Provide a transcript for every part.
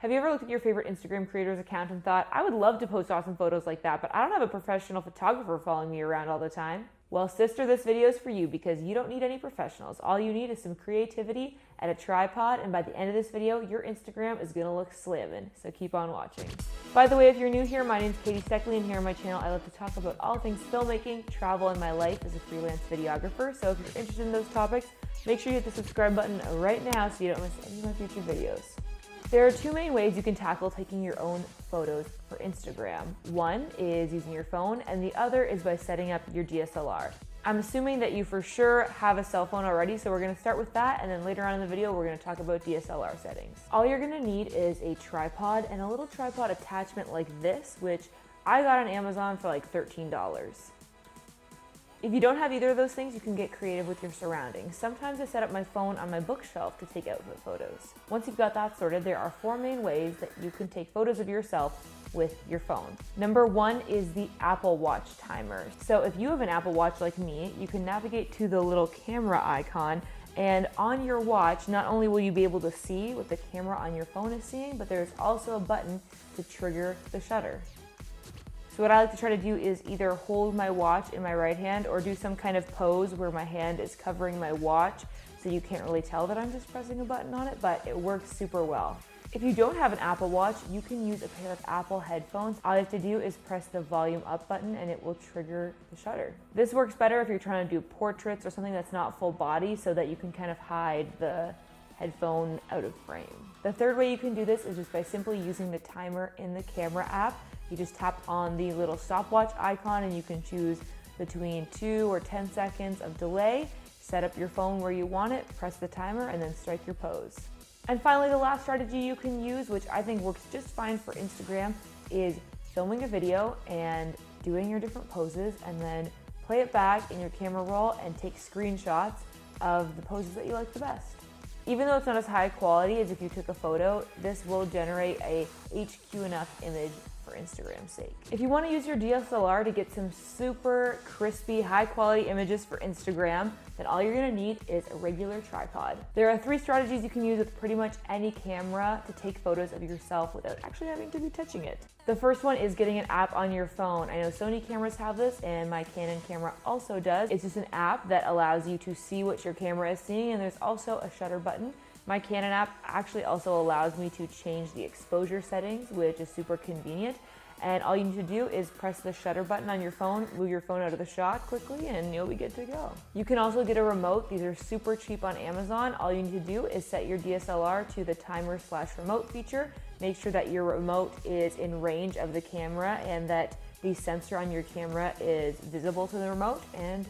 Have you ever looked at your favorite Instagram creator's account and thought, I would love to post awesome photos like that, but I don't have a professional photographer following me around all the time? Well, sister, this video is for you because you don't need any professionals. All you need is some creativity and a tripod, and by the end of this video, your Instagram is gonna look slammin', so keep on watching. By the way, if you're new here, my name's Steckly, and here on my channel, I love to talk about all things filmmaking, travel, and my life as a freelance videographer. So if you're interested in those topics, make sure you hit the subscribe button right now so you don't miss any of my future videos. There are two main ways you can tackle taking your own photos for Instagram. One is using your phone, and the other is by setting up your DSLR. I'm assuming that you for sure have a cell phone already, so we're gonna start with that, and then later on in the video, we're gonna talk about DSLR settings. All you're gonna need is a tripod and a little tripod attachment like this, which I got on Amazon for like $13. If you don't have either of those things, you can get creative with your surroundings. Sometimes I set up my phone on my bookshelf to take outfit photos. Once you've got that sorted, there are four main ways that you can take photos of yourself with your phone. Number one is the Apple Watch timer. So if you have an Apple Watch like me, you can navigate to the little camera icon, and on your watch, not only will you be able to see what the camera on your phone is seeing, but there's also a button to trigger the shutter. So what I like to try to do is either hold my watch in my right hand or do some kind of pose where my hand is covering my watch so you can't really tell that I'm just pressing a button on it, but it works super well. If you don't have an Apple Watch, you can use a pair of Apple headphones. All you have to do is press the volume up button and it will trigger the shutter. This works better if you're trying to do portraits or something that's not full body so that you can kind of hide the headphone out of frame. The third way you can do this is just by simply using the timer in the camera app. You just tap on the little stopwatch icon and you can choose between 2 or 10 seconds of delay, set up your phone where you want it, press the timer, and then strike your pose. And finally, the last strategy you can use, which I think works just fine for Instagram, is filming a video and doing your different poses and then play it back in your camera roll and take screenshots of the poses that you like the best. Even though it's not as high quality as if you took a photo, this will generate a HQ enough image for Instagram's sake. If you want to use your DSLR to get some super crispy, high quality images for Instagram, then all you're going to need is a regular tripod. There are 3 strategies you can use with pretty much any camera to take photos of yourself without actually having to be touching it. The first one is getting an app on your phone. I know Sony cameras have this and my Canon camera also does. It's just an app that allows you to see what your camera is seeing, and there's also a shutter button. My Canon app actually also allows me to change the exposure settings, which is super convenient. And all you need to do is press the shutter button on your phone, move your phone out of the shot quickly, and you'll be good to go. You can also get a remote. These are super cheap on Amazon. All you need to do is set your DSLR to the timer/remote feature. Make sure that your remote is in range of the camera and that the sensor on your camera is visible to the remote, and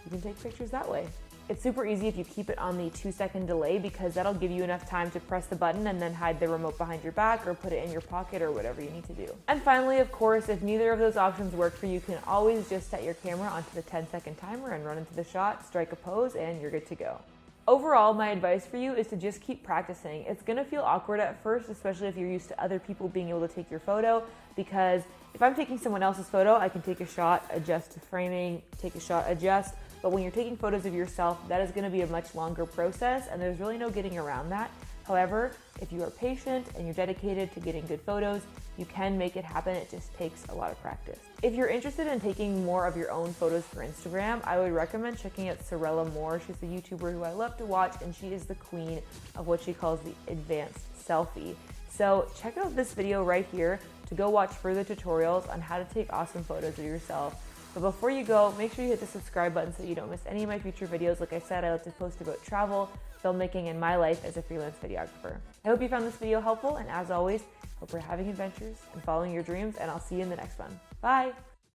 you can take pictures that way. It's super easy if you keep it on the 2-second delay because that'll give you enough time to press the button and then hide the remote behind your back or put it in your pocket or whatever you need to do. And finally, of course, if neither of those options work for you, you can always just set your camera onto the 10-second timer and run into the shot, strike a pose, and you're good to go. Overall, my advice for you is to just keep practicing. It's gonna feel awkward at first, especially if you're used to other people being able to take your photo, because if I'm taking someone else's photo, I can take a shot, adjust the framing, take a shot, adjust. But when you're taking photos of yourself, that is going to be a much longer process, and there's really no getting around that. However, if you are patient and you're dedicated to getting good photos, you can make it happen. It just takes a lot of practice. If you're interested in taking more of your own photos for Instagram, I would recommend checking out Sorella Moore. She's a YouTuber who I love to watch, and she is the queen of what she calls the advanced selfie. So check out this video right here to go watch further tutorials on how to take awesome photos of yourself. But before you go, make sure you hit the subscribe button so you don't miss any of my future videos. Like I said, I like to post about travel, filmmaking, and my life as a freelance videographer. I hope you found this video helpful, and as always, hope you're having adventures and following your dreams, and I'll see you in the next one. Bye!